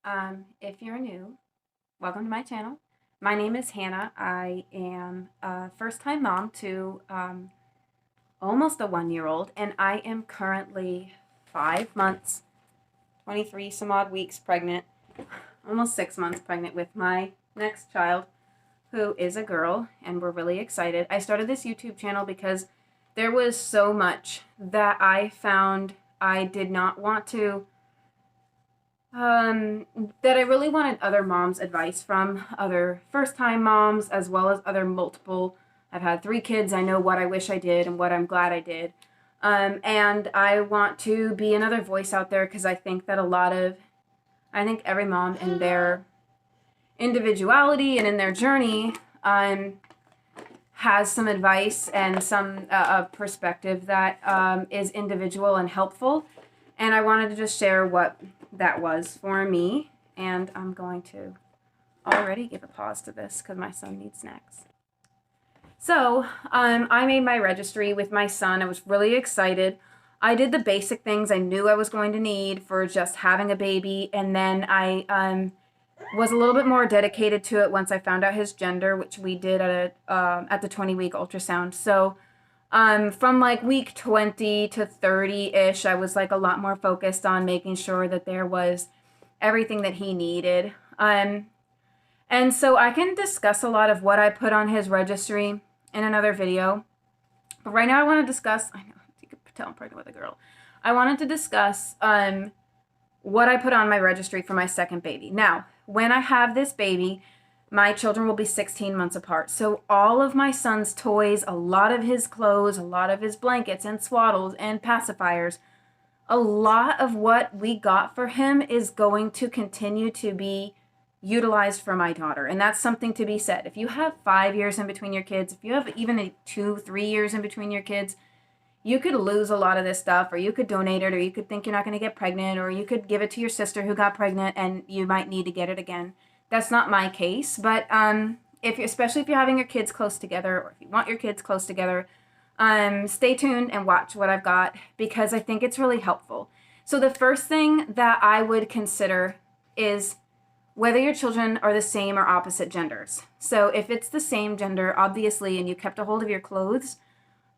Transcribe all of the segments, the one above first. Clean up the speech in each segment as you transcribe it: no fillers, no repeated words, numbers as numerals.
Hi, if you're new, welcome to my channel. My name is Hannah. I am a first-time mom to almost a 1-year-old, and I am currently 5 months, 23 some odd weeks pregnant, almost 6 months pregnant with my next child, who is a girl, and we're really excited. I started this YouTube channel because there was so much that I found I did not want to that I really wanted other moms' advice from, other first-time moms, as well as other multiple. I've had 3 kids. I know what I wish I did and what I'm glad I did. And I want to be another voice out there because I think that I think every mom in their individuality and in their journey has some advice and some perspective that is individual and helpful. And I wanted to just share what that was for me. And I'm going to already give a pause to this because my son needs snacks. So I made my registry with my son. I was really excited. I did the basic things I knew I was going to need for just having a baby. And then I was a little bit more dedicated to it once I found out his gender, which we did at the 20-week ultrasound. So from like week 20 to 30-ish, I was like a lot more focused on making sure that there was everything that he needed. And so I can discuss a lot of what I put on his registry in another video. But right now I want to discuss, I know, you could tell I'm pregnant with a girl. I wanted to discuss what I put on my registry for my second baby. Now, when I have this baby, my children will be 16 months apart. So all of my son's toys, a lot of his clothes, a lot of his blankets and swaddles and pacifiers, a lot of what we got for him is going to continue to be utilized for my daughter. And that's something to be said. If you have 5 years in between your kids, if you have even 2-3 years in between your kids, you could lose a lot of this stuff, or you could donate it, or you could think you're not going to get pregnant, or you could give it to your sister who got pregnant and you might need to get it again. That's not my case, but especially if you're having your kids close together, or if you want your kids close together, stay tuned and watch what I've got because I think it's really helpful. So the first thing that I would consider is whether your children are the same or opposite genders. So if it's the same gender, obviously, and you kept a hold of your clothes,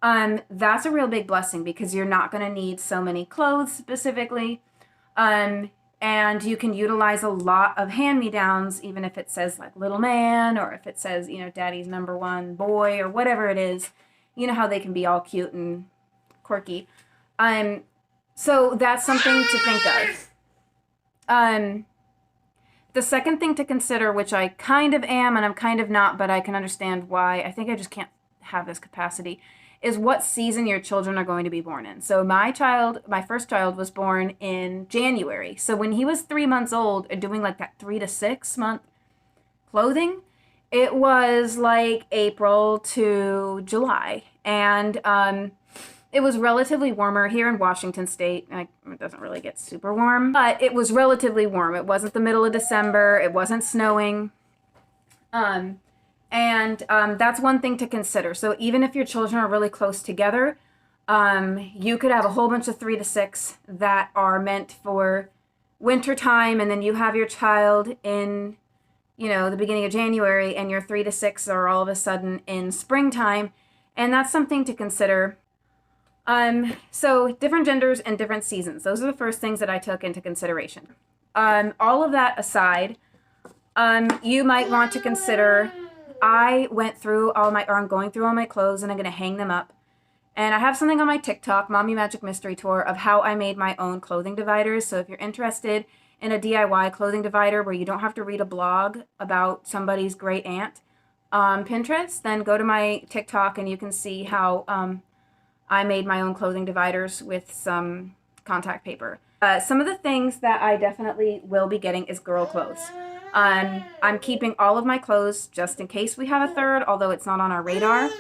that's a real big blessing because you're not going to need so many clothes specifically. And you can utilize a lot of hand-me-downs, even if it says like little man, or if it says, you know, daddy's number 1 boy, or whatever it is. You know how they can be all cute and quirky. So that's something to think of. The second thing to consider, which I kind of am and I'm kind of not, but I can understand why, I think I just can't have this capacity, is what season your children are going to be born in. So my first child was born in January. So when he was 3 months old, doing like that 3 to 6 month clothing, it was like April to July. And it was relatively warmer here in Washington State. It doesn't really get super warm, but it was relatively warm. It wasn't the middle of December. It wasn't snowing. That's one thing to consider. So even if your children are really close together, you could have a whole bunch of 3 to 6 that are meant for winter time, and then you have your child in, you know, the beginning of January, and your 3 to 6 are all of a sudden in springtime, and that's something to consider. So different genders and different seasons. Those are the first things that I took into consideration. All of that aside, you might want to consider, I'm going through all my clothes and I'm going to hang them up. And I have something on my TikTok, Mommy Magic Mystery Tour, of how I made my own clothing dividers. So if you're interested in a DIY clothing divider where you don't have to read a blog about somebody's great aunt on Pinterest, then go to my TikTok and you can see how I made my own clothing dividers with some contact paper. Some of the things that I definitely will be getting is girl clothes. I'm keeping all of my clothes just in case we have a third, although it's not on our radar.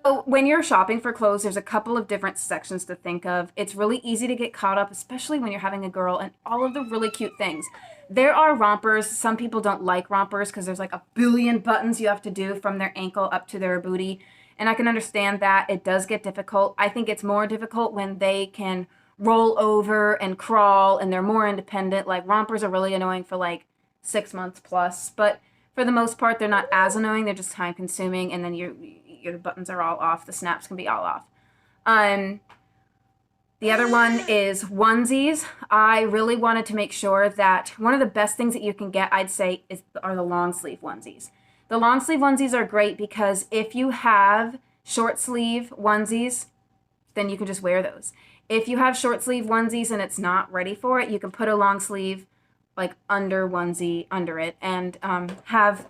So when you're shopping for clothes, there's a couple of different sections to think of. It's really easy to get caught up, especially when you're having a girl, and all of the really cute things. There are rompers. Some people don't like rompers because there's like a billion buttons you have to do from their ankle up to their booty. And I can understand that. It does get difficult. I think it's more difficult when they can roll over and crawl, and they're more independent. Like rompers are really annoying for like 6 months plus, but for the most part, they're not as annoying. They're just time consuming, and then your buttons are all off. The snaps can be all off. The other one is onesies. I really wanted to make sure that one of the best things that you can get, I'd say, are the long sleeve onesies. The long sleeve onesies are great because if you have short sleeve onesies, then you can just wear those. If you have short sleeve onesies and it's not ready for it, you can put a long sleeve like under onesie under it, and have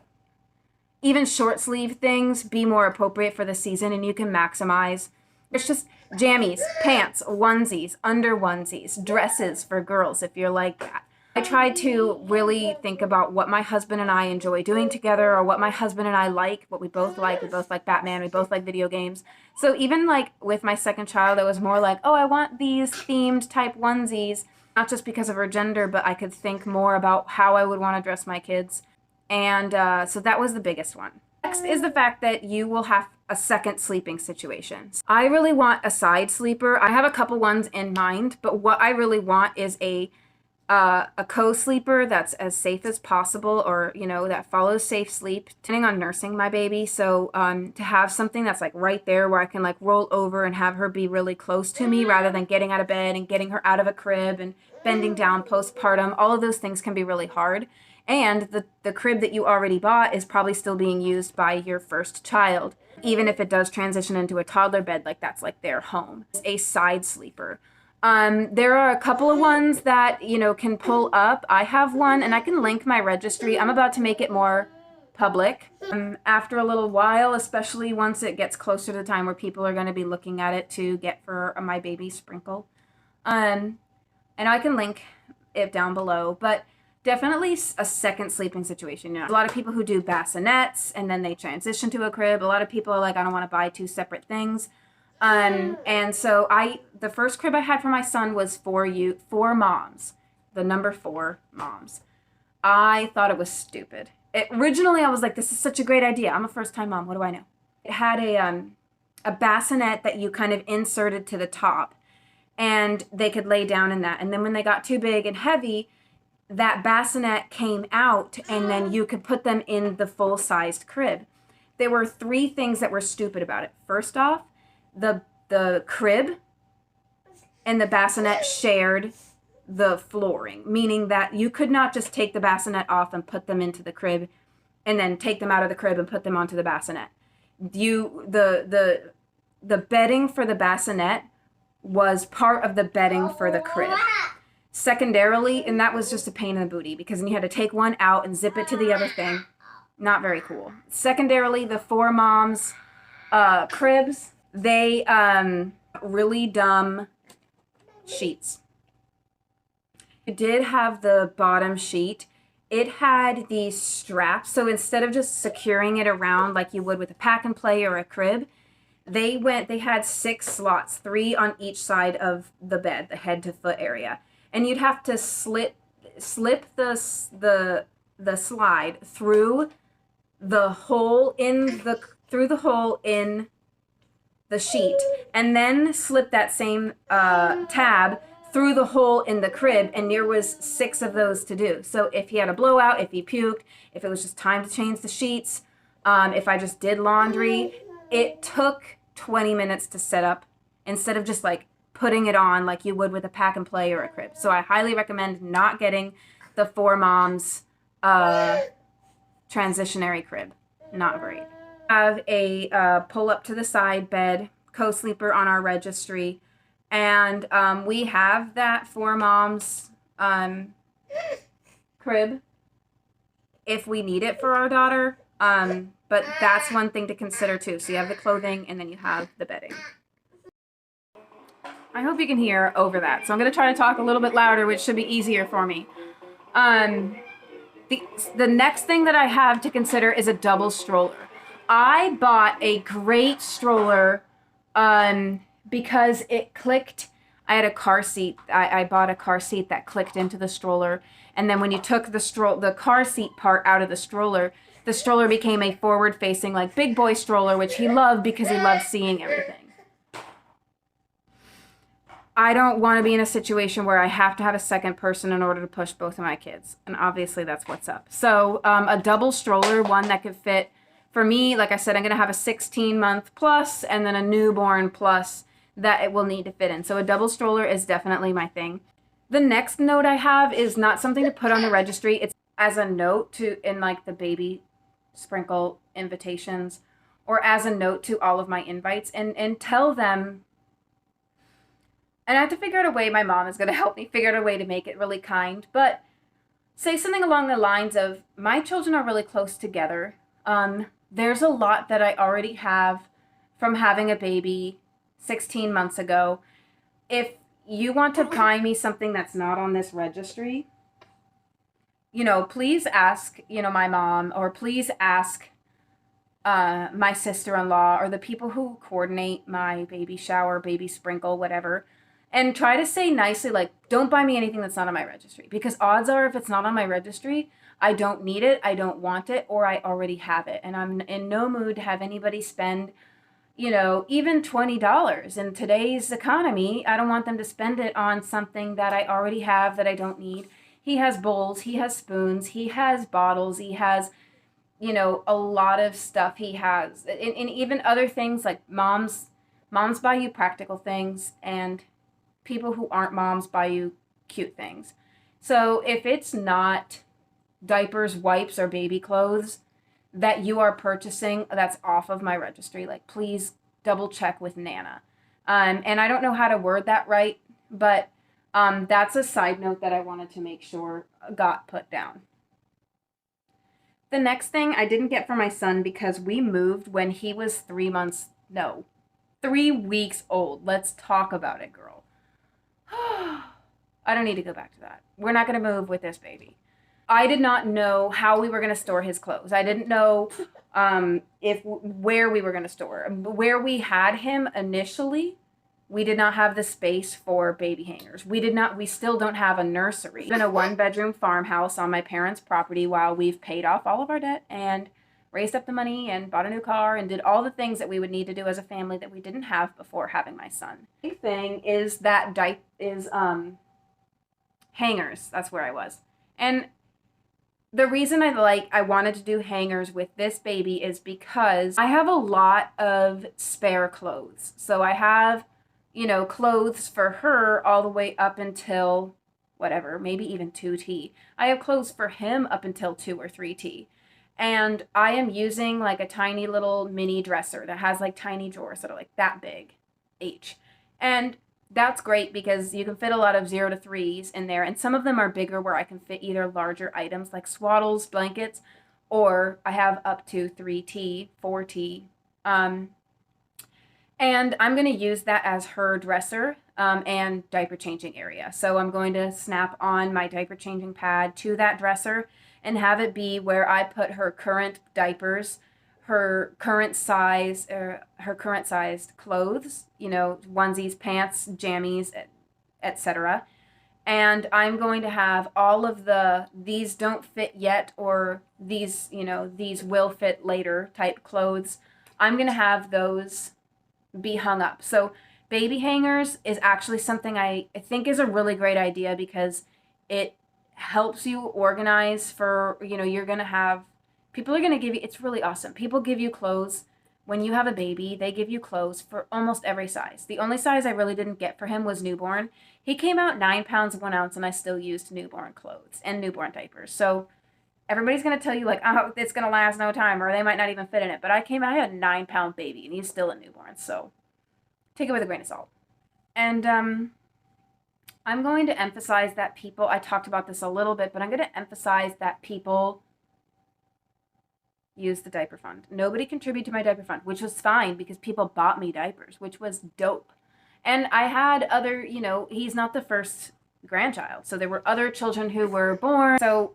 even short sleeve things be more appropriate for the season, and you can maximize. It's just jammies, pants, onesies, under onesies, dresses for girls if you're like that. I try to really think about what my husband and I enjoy doing together, or what my husband and I like, what we both like. We both like Batman, we both like video games. So even like with my second child, it was more like, oh, I want these themed type onesies, not just because of her gender, but I could think more about how I would want to dress my kids. And so that was the biggest one. Next is the fact that you will have a second sleeping situation. I really want a side sleeper. I have a couple ones in mind, but what I really want is a co-sleeper that's as safe as possible, or that follows safe sleep, depending on nursing my baby. So to have something that's like right there where I can like roll over and have her be really close to me, rather than getting out of bed and getting her out of a crib and bending down postpartum. All of those things can be really hard. And the crib that you already bought is probably still being used by your first child. Even if it does transition into a toddler bed, like that's like their home. It's a side sleeper. There are a couple of ones that, can pull up. I have one, and I can link my registry. I'm about to make it more public. After a little while, especially once it gets closer to the time where people are going to be looking at it to get for my baby Sprinkle. And I can link it down below, but definitely a second sleeping situation. A lot of people who do bassinets and then they transition to a crib. A lot of people are like, I don't want to buy two separate things. And so the first crib I had for my son was for moms, the number 4 moms. I thought it was stupid. Originally, I was like, this is such a great idea. I'm a first-time mom. What do I know? It had a bassinet that you kind of inserted to the top, and they could lay down in that. And then when they got too big and heavy, that bassinet came out, and then you could put them in the full-sized crib. There were 3 things that were stupid about it. First off, the crib and the bassinet shared the flooring, meaning that you could not just take the bassinet off and put them into the crib and then take them out of the crib and put them onto the bassinet. The bedding for the bassinet was part of the bedding for the crib. Secondarily, and that was just a pain in the booty, because then you had to take one out and zip it to the other thing. Not very cool. Secondarily, the 4 moms cribs, they really dumb sheets. It did have the bottom sheet. It had these straps, so instead of just securing it around like you would with a pack and play or a crib, they had 6 slots, 3 on each side of the bed, the head to foot area. And you'd have to slip the slide through the hole in the sheet, and then slip that same tab through the hole in the crib, and there was 6 of those to do. So if he had a blowout, if he puked, if it was just time to change the sheets, if I just did laundry, it took 20 minutes to set up instead of just like putting it on like you would with a pack and play or a crib. So I highly recommend not getting the 4 moms transitionary crib. Not great. Have a pull up to the side bed, co-sleeper on our registry, and we have that 4 moms crib if we need it for our daughter, but that's one thing to consider too. So you have the clothing and then you have the bedding. I hope you can hear over that. So I'm going to try to talk a little bit louder, which should be easier for me. The next thing that I have to consider is a double stroller. I bought a great stroller because it clicked. I had a car seat. I bought a car seat that clicked into the stroller. And then when you took the car seat part out of the stroller became a forward-facing, like, big boy stroller, which he loved because he loved seeing everything. I don't want to be in a situation where I have to have a second person in order to push both of my kids. And obviously that's what's up. So a double stroller, one that could fit, for me, like I said, I'm going to have a 16-month plus and then a newborn plus that it will need to fit in. So a double stroller is definitely my thing. The next note I have is not something to put on the registry. It's as a note to in like the baby sprinkle invitations or as a note to all of my invites and tell them. And I have to figure out a way, my mom is going to help me figure out a way to make it really kind, but say something along the lines of, my children are really close together. There's a lot that I already have from having a baby 16 months ago. If you want to buy me something that's not on this registry, please ask, my mom, or please ask my sister-in-law or the people who coordinate my baby shower, baby sprinkle, whatever. And try to say nicely, like, don't buy me anything that's not on my registry. Because odds are, if it's not on my registry, I don't need it, I don't want it, or I already have it. And I'm in no mood to have anybody spend, even $20. In today's economy, I don't want them to spend it on something that I already have that I don't need. He has bowls, he has spoons, he has bottles, he has, a lot of stuff he has. And even other things like moms buy you practical things, and people who aren't moms buy you cute things. So if it's not diapers, wipes, or baby clothes that you are purchasing that's off of my registry, like, please double check with Nana. And I don't know how to word that right, but that's a side note that I wanted to make sure got put down. The next thing I didn't get for my son because we moved when he was 3 weeks old. Let's talk about it, girl. I don't need to go back to that. We're not going to move with this baby. I did not know how we were going to store his clothes. I didn't know where we were going to store. Where we had him initially, we did not have the space for baby hangers. We still don't have a nursery. It's been a 1-bedroom farmhouse on my parents' property while we've paid off all of our debt and raised up the money and bought a new car and did all the things that we would need to do as a family that we didn't have before having my son. The big thing is that hangers. That's where I was. And the reason I wanted to do hangers with this baby is because I have a lot of spare clothes. So I have, clothes for her all the way up until whatever, maybe even 2T. I have clothes for him up until 2 or 3T. And I am using like a tiny little mini dresser that has like tiny drawers that are like that big, H. And that's great because you can fit a lot of 0 to 3s in there. And some of them are bigger where I can fit either larger items like swaddles, blankets, or I have up to 3T, 4T. And I'm going to use that as her dresser and diaper changing area. So I'm going to snap on my diaper changing pad to that dresser and have it be where I put her current diapers, her current sized clothes, onesies, pants, jammies, etc. And I'm going to have all of these don't fit yet, or these will fit later type clothes. I'm going to have those be hung up. So baby hangers is actually something I think is a really great idea because it helps you organize for, you're going to have, people are going to give you, it's really awesome. People give you clothes when you have a baby. They give you clothes for almost every size. The only size I really didn't get for him was newborn. He came out 9 pounds 1 ounce and I still used newborn clothes and newborn diapers. So everybody's going to tell you like, oh, it's going to last no time or they might not even fit in it. But I had a 9-pound baby and he's still a newborn. So take it with a grain of salt. And I'm going to emphasize that people, I talked about this a little bit, but I'm going to emphasize that people use the diaper fund. Nobody contributed to my diaper fund, which was fine because people bought me diapers, which was dope. And I had other, he's not the first grandchild. So there were other children who were born. So,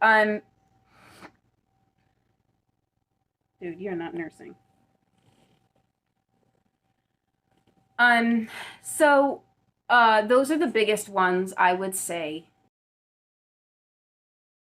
dude, you're not nursing. So those are the biggest ones I would say